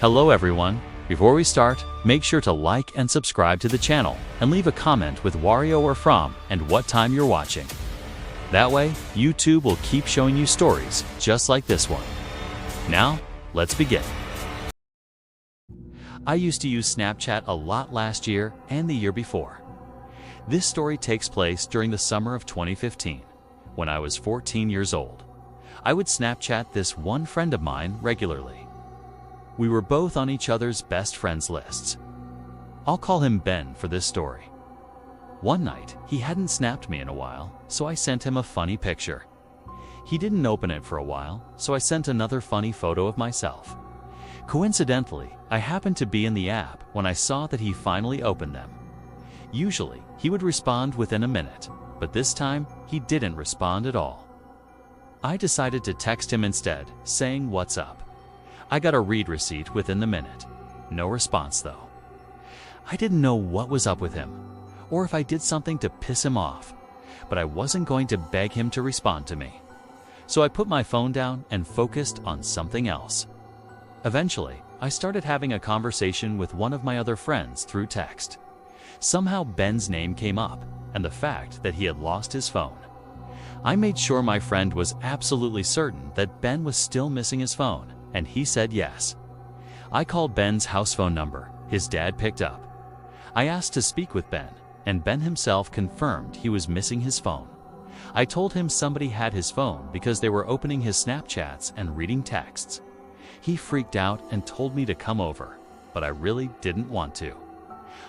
Hello everyone. Before we start, make sure to like and subscribe to the channel and leave a comment with Wario or from and what time you're watching. That way, YouTube will keep showing you stories just like this one. Now, let's begin. I used to use Snapchat a lot last year and the year before. This story takes place during the summer of 2015, when I was 14 years old. I would Snapchat this one friend of mine regularly. We were both on each other's best friends lists. I'll call him Ben for this story. One night, he hadn't snapped me in a while, so I sent him a funny picture. He didn't open it for a while, so I sent another funny photo of myself. Coincidentally, I happened to be in the app when I saw that he finally opened them. Usually, he would respond within a minute, but this time, he didn't respond at all. I decided to text him instead, saying what's up. I got a read receipt within the minute. No response though. I didn't know what was up with him, or if I did something to piss him off, but I wasn't going to beg him to respond to me. So I put my phone down and focused on something else. Eventually, I started having a conversation with one of my other friends through text. Somehow Ben's name came up, and the fact that he had lost his phone. I made sure my friend was absolutely certain that Ben was still missing his phone, and he said yes. I called Ben's house phone number. His dad picked up. I asked to speak with Ben, and Ben himself confirmed he was missing his phone. I told him somebody had his phone because they were opening his Snapchats and reading texts. He freaked out and told me to come over, but I really didn't want to.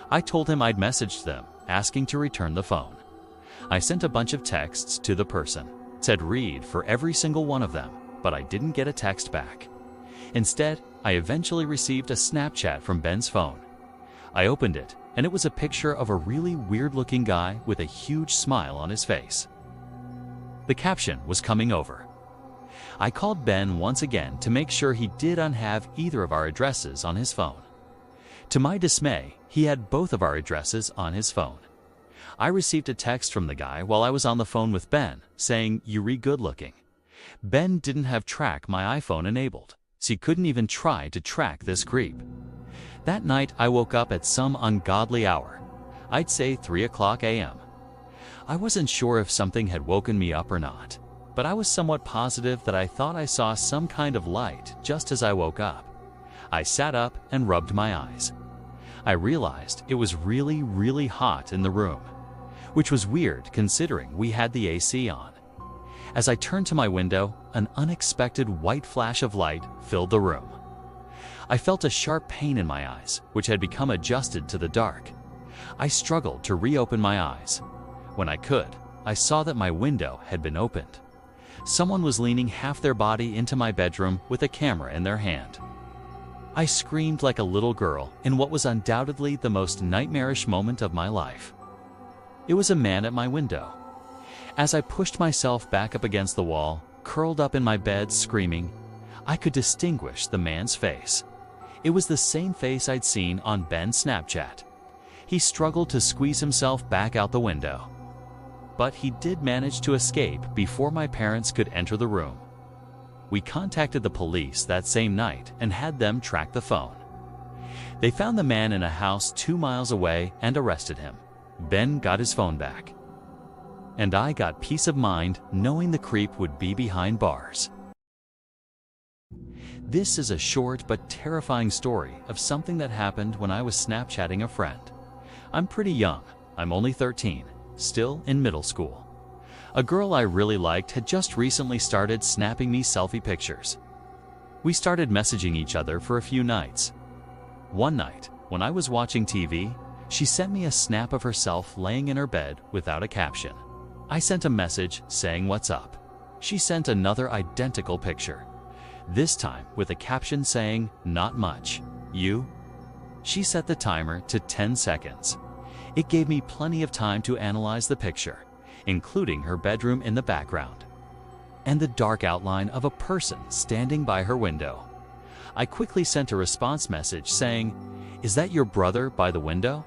I told him I'd messaged them, asking to return the phone. I sent a bunch of texts to the person, said read for every single one of them, but I didn't get a text back. Instead, I eventually received a Snapchat from Ben's phone. I opened it, and it was a picture of a really weird-looking guy with a huge smile on his face. The caption was coming over. I called Ben once again to make sure he didn't have either of our addresses on his phone. To my dismay, he had both of our addresses on his phone. I received a text from the guy while I was on the phone with Ben, saying, "You re good looking." Ben didn't have track my iPhone enabled, so he couldn't even try to track this creep. That night, I woke up at some ungodly hour. I'd say 3 a.m. I wasn't sure if something had woken me up or not, but I was somewhat positive that I thought I saw some kind of light just as I woke up. I sat up and rubbed my eyes. I realized it was really, really hot in the room, which was weird considering we had the AC on. As I turned to my window, an unexpected white flash of light filled the room. I felt a sharp pain in my eyes, which had become adjusted to the dark. I struggled to reopen my eyes. When I could, I saw that my window had been opened. Someone was leaning half their body into my bedroom with a camera in their hand. I screamed like a little girl in what was undoubtedly the most nightmarish moment of my life. It was a man at my window. As I pushed myself back up against the wall, curled up in my bed screaming, I could distinguish the man's face. It was the same face I'd seen on Ben's Snapchat. He struggled to squeeze himself back out the window. But he did manage to escape before my parents could enter the room. We contacted the police that same night and had them track the phone. They found the man in a house 2 miles away and arrested him. Ben got his phone back. And I got peace of mind knowing the creep would be behind bars. This is a short but terrifying story of something that happened when I was Snapchatting a friend. I'm pretty young. I'm only 13, still in middle school. A girl I really liked had just recently started snapping me selfie pictures. We started messaging each other for a few nights. One night, when I was watching TV, she sent me a snap of herself laying in her bed without a caption. I sent a message saying what's up. She sent another identical picture, this time with a caption saying, "Not much. You?" She set the timer to 10 seconds. It gave me plenty of time to analyze the picture, including her bedroom in the background, and the dark outline of a person standing by her window. I quickly sent a response message saying, "Is that your brother by the window?"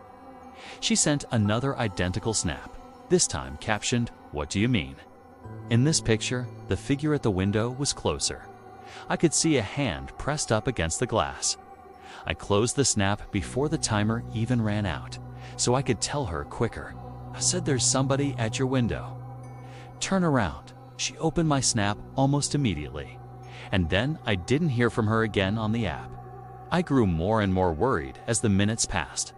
She sent another identical snap, this time captioned, "What do you mean?" In this picture, the figure at the window was closer. I could see a hand pressed up against the glass. I closed the snap before the timer even ran out, so I could tell her quicker. I said, "There's somebody at your window." Turn around. She opened my snap almost immediately, and then I didn't hear from her again on the app. I grew more and more worried as the minutes passed.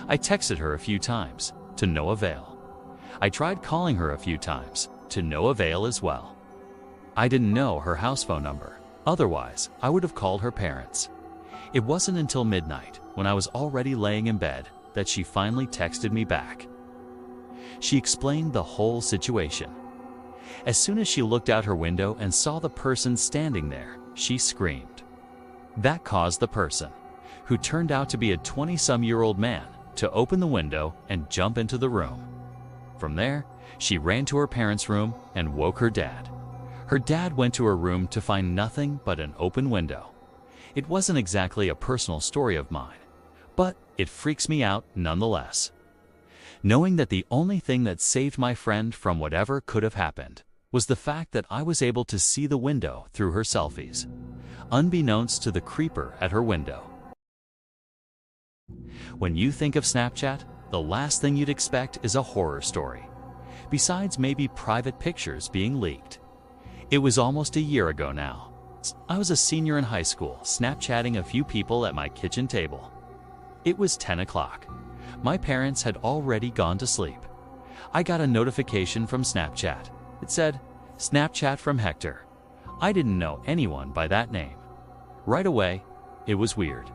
I texted her a few times, to no avail. I tried calling her a few times, to no avail as well. I didn't know her house phone number, otherwise I would have called her parents. It wasn't until midnight, when I was already laying in bed, that she finally texted me back. She explained the whole situation. As soon as she looked out her window and saw the person standing there, she screamed. That caused the person, who turned out to be a 20-some-year-old man, to open the window and jump into the room. From there, she ran to her parents' room and woke her dad. Her dad went to her room to find nothing but an open window. It wasn't exactly a personal story of mine, but it freaks me out nonetheless. Knowing that the only thing that saved my friend from whatever could have happened was the fact that I was able to see the window through her selfies, unbeknownst to the creeper at her window. When you think of Snapchat, the last thing you'd expect is a horror story, besides maybe private pictures being leaked. It was almost a year ago now. I was a senior in high school, Snapchatting a few people at my kitchen table. It was 10 o'clock. My parents had already gone to sleep. I got a notification from Snapchat. It said, "Snapchat from Hector." I didn't know anyone by that name. Right away, it was weird.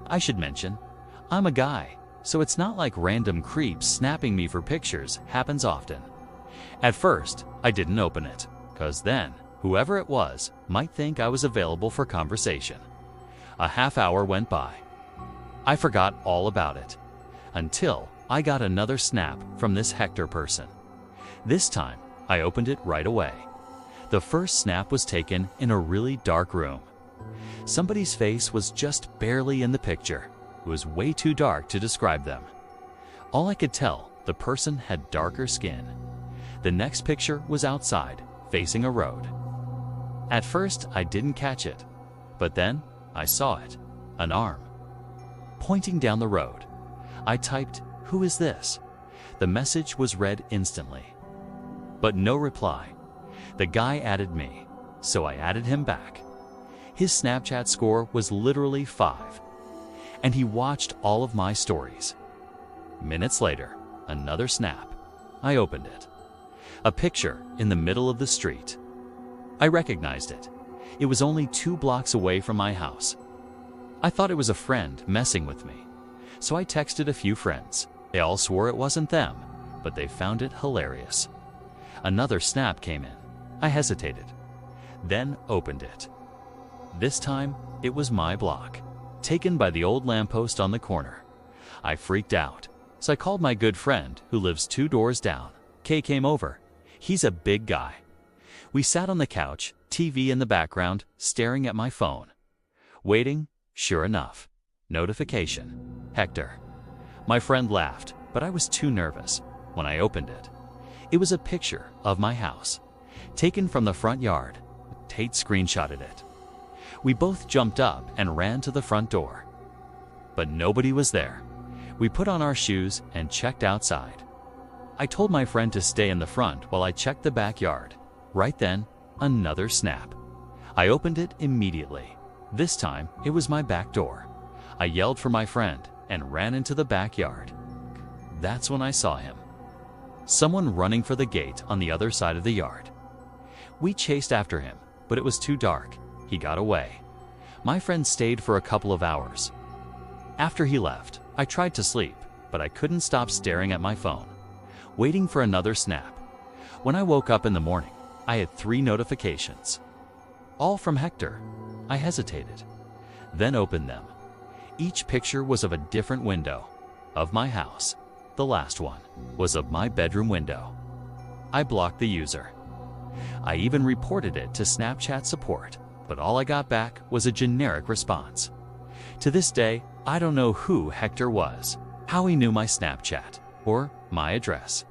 I should mention, I'm a guy, so it's not like random creeps snapping me for pictures happens often. At first, I didn't open it, because then, whoever it was might think I was available for conversation. A half hour went by. I forgot all about it, until I got another snap from this Hector person. This time, I opened it right away. The first snap was taken in a really dark room. Somebody's face was just barely in the picture. It was way too dark to describe them. All I could tell, the person had darker skin. The next picture was outside, facing a road. At first, I didn't catch it, but then I saw it, an arm, pointing down the road. I typed, "Who is this?" The message was read instantly, but no reply. The guy added me, so I added him back. His Snapchat score was literally 5, and he watched all of my stories. Minutes later, another snap. I opened it. A picture in the middle of the street. I recognized it. It was only 2 blocks away from my house. I thought it was a friend messing with me, so I texted a few friends. They all swore it wasn't them, but they found it hilarious. Another snap came in. I hesitated, then opened it. This time, it was my block, taken by the old lamppost on the corner. I freaked out, so I called my good friend who lives 2 doors down. Kay came over. He's a big guy. We sat on the couch, TV in the background, staring at my phone. Waiting, sure enough. Notification. Hector. My friend laughed, but I was too nervous. When I opened it, it was a picture of my house, taken from the front yard. Tate screenshotted it. We both jumped up and ran to the front door. But nobody was there. We put on our shoes and checked outside. I told my friend to stay in the front while I checked the backyard. Right then, another snap. I opened it immediately. This time, it was my back door. I yelled for my friend and ran into the backyard. That's when I saw him. Someone running for the gate on the other side of the yard. We chased after him, but it was too dark. He got away. My friend stayed for a couple of hours. After he left, I tried to sleep, but I couldn't stop staring at my phone, waiting for another snap. When I woke up in the morning, I had 3 notifications, all from Hector. I hesitated, then opened them. Each picture was of a different window of my house. The last one was of my bedroom window. I blocked the user. I even reported it to Snapchat support, but all I got back was a generic response. To this day, I don't know who Hector was, how he knew my Snapchat, or my address.